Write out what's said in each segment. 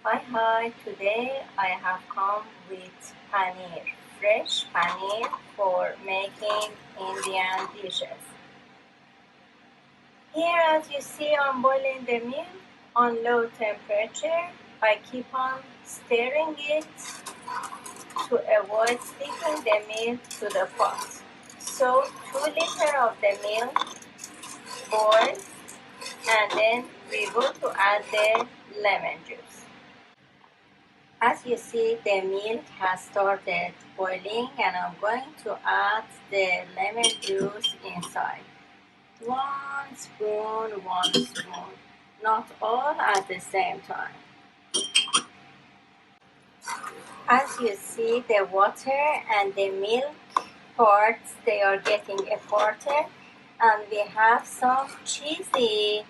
Hi, today I have come with paneer, fresh paneer for making Indian dishes. Here, as you see, I'm boiling the milk on low temperature. I keep on stirring it to avoid sticking the milk to the pot. So 2 liters of the milk boils, and then we go to add the lemon juice. As you see, the milk has started boiling, and I'm going to add the lemon juice inside. 1 spoon, not all at the same time. As you see, the water and the milk parts, they are getting aparted, and we have some cheesy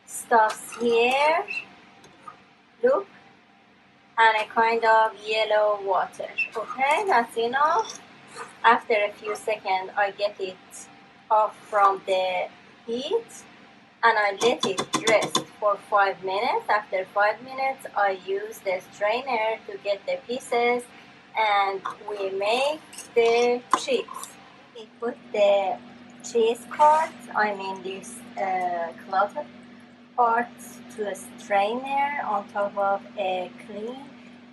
stuffs here. Look, and a kind of yellow water. Okay, that's enough. After a few seconds, I get it off from the heat, and I let it rest for 5 minutes. After 5 minutes, I use the strainer to get the pieces, and we make the cheese. We put the cheese cards, I mean these cloth parts, to a strainer on top of a clean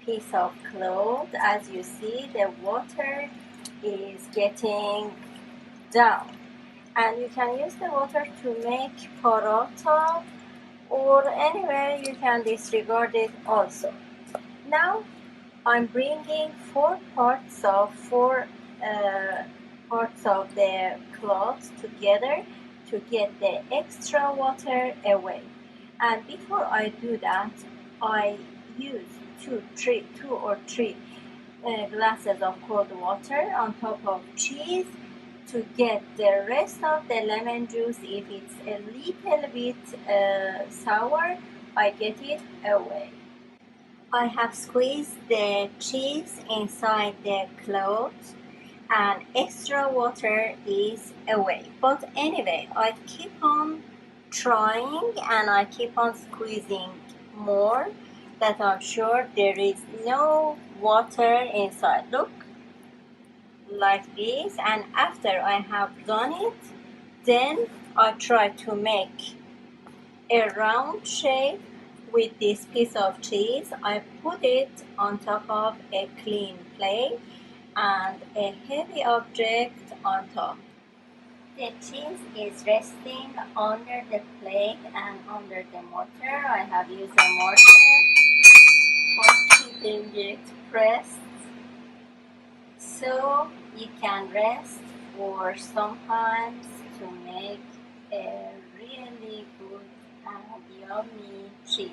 piece of cloth. As you see, the water is getting down, and you can use the water to make paratha, or anywhere you can disregard it also. Now I'm bringing four parts of the cloth together to get the extra water away. And before I do that, I use two or three glasses of cold water on top of cheese to get the rest of the lemon juice. If it's a little bit sour, I get it away. I have squeezed the cheese inside the cloth, and extra water is away. But anyway, I keep on trying, and I keep on squeezing more, that I'm sure there is no water inside. Look, like this. And after I have done it, then I try to make a round shape with this piece of cheese. I put it on top of a clean plate and a heavy object on top. The cheese is resting under the plate and under the mortar. I have used a mortar for keeping it pressed, so you can rest for sometimes to make a really good and yummy cheese.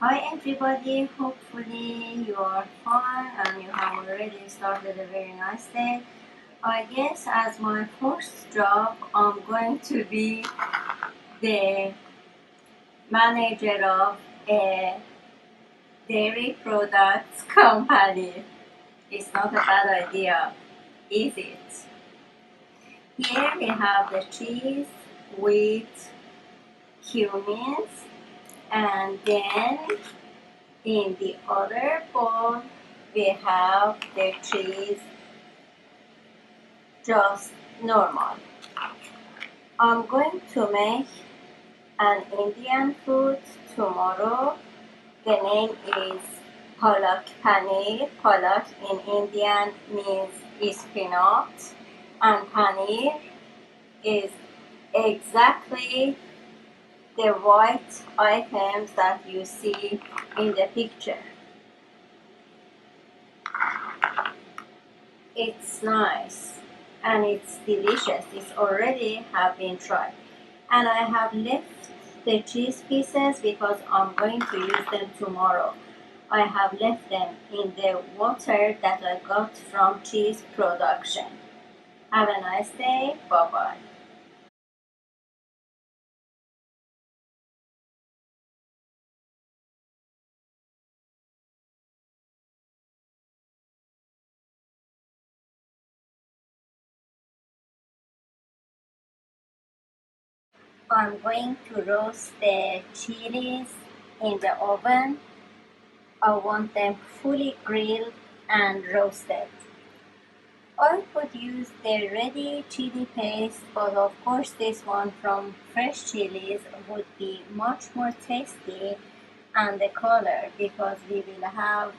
Hi everybody, hopefully you are fine and you have already started a very nice day. I guess as my first job, I'm going to be the manager of a dairy products company. It's not a bad idea, is it? Here we have the cheese with cumins, and then in the other bowl we have the cheese just normal. I'm going to make an Indian food tomorrow. The name is Palak Paneer. Palak in Indian means spinach, and paneer is exactly the white items that you see in the picture. It's nice and it's delicious. It's already have been tried. And I have left the cheese pieces because I'm going to use them tomorrow. I have left them in the water that I got from cheese production. Have a nice day. Bye bye. I'm going to roast the chilies in the oven. I want them fully grilled and roasted. I could use the ready chili paste, but of course this one from fresh chilies would be much more tasty, and the color, because we will have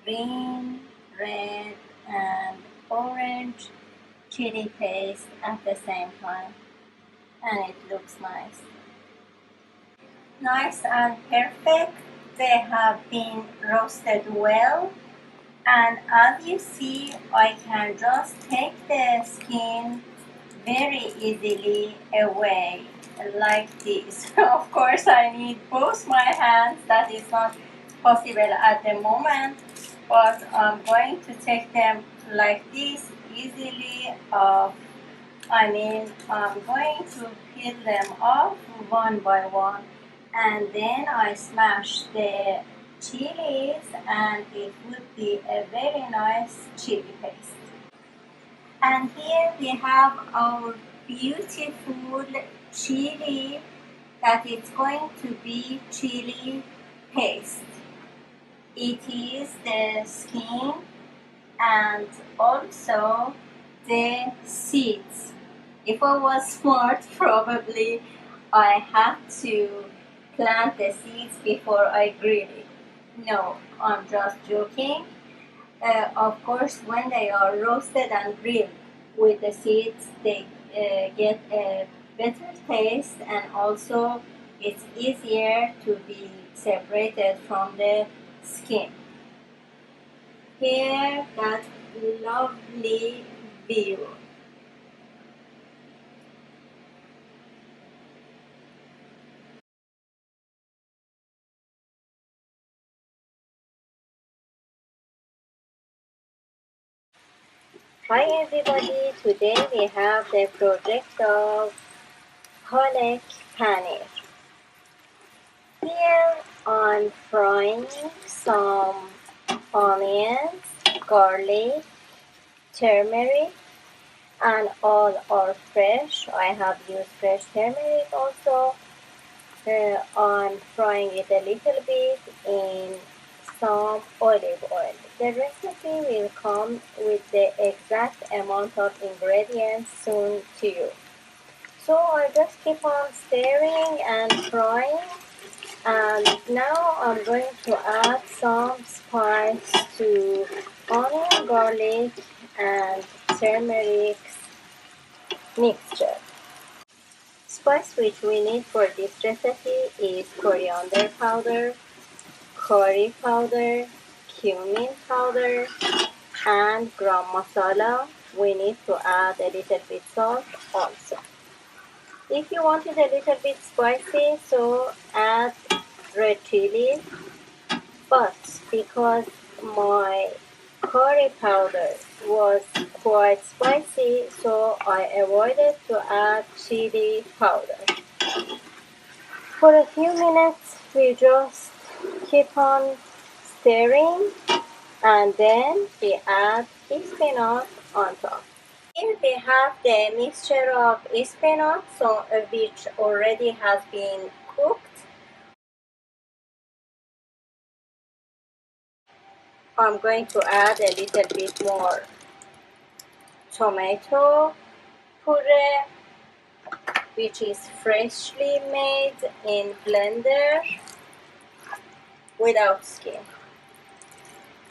green, red, and orange chili paste at the same time, and it looks nice. Nice and perfect. They have been roasted well, and as you see, I can just take the skin very easily away like this. Of course, I need both my hands. That is not possible at the moment, but I'm going to take them like this easily off. I'm going to peel them off one by one, and then I smash the chilies, and it would be a very nice chili paste. And here we have our beautiful chili that is going to be chili paste. It is the skin and also the seeds. If I was smart, probably I had to plant the seeds before I grill it. No, I'm just joking. Of course, when they are roasted and grilled with the seeds, they get a better taste, and also it's easier to be separated from the skin. Here, that lovely view. Hi everybody, today we have the project of Palak Paneer. Here I'm frying some onions, garlic, turmeric, and all are fresh. I have used fresh turmeric also. I'm frying it a little bit in some olive oil. The recipe will come with the exact amount of ingredients soon to you. So I just keep on stirring and frying, and now I'm going to add some spice to onion, garlic, and turmeric mixture. Spice which we need for this recipe is coriander powder, curry powder, cumin powder, and gram masala. We need to add a little bit salt also. If you want it a little bit spicy, so add red chilies, but because my curry powder was quite spicy, so I avoided to add chili powder. For a few minutes, we just keep on stirring, and then we add spinach on top. Here we have the mixture of spinach, which already has been cooked. I'm going to add a little bit more tomato puree, which is freshly made in blender without skin.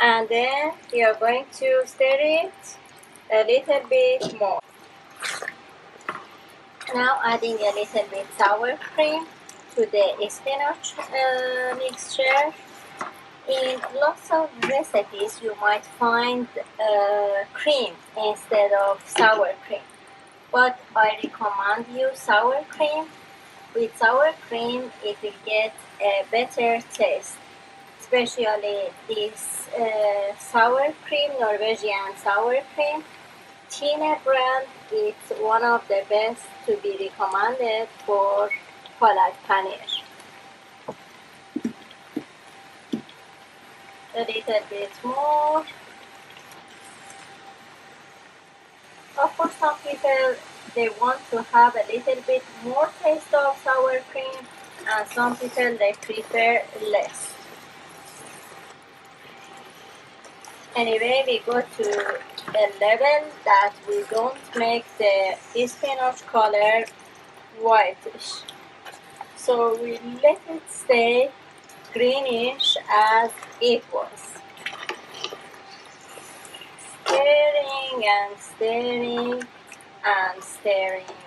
And then we are going to stir it a little bit more. Now adding a little bit sour cream to the spinach mixture. In lots of recipes you might find cream instead of sour cream, but I recommend you sour cream. With sour cream it will get a better taste, especially this sour cream, Norwegian sour cream. Denne brand is one of the best to be recommended for Palak Paneer. A little bit more. Of course, some people they want to have a little bit more taste of sour cream, and some people they prefer less. Anyway, we go to a level that we don't make the spinach color whitish. So we let it stay greenish as it was. Stirring and stirring and stirring.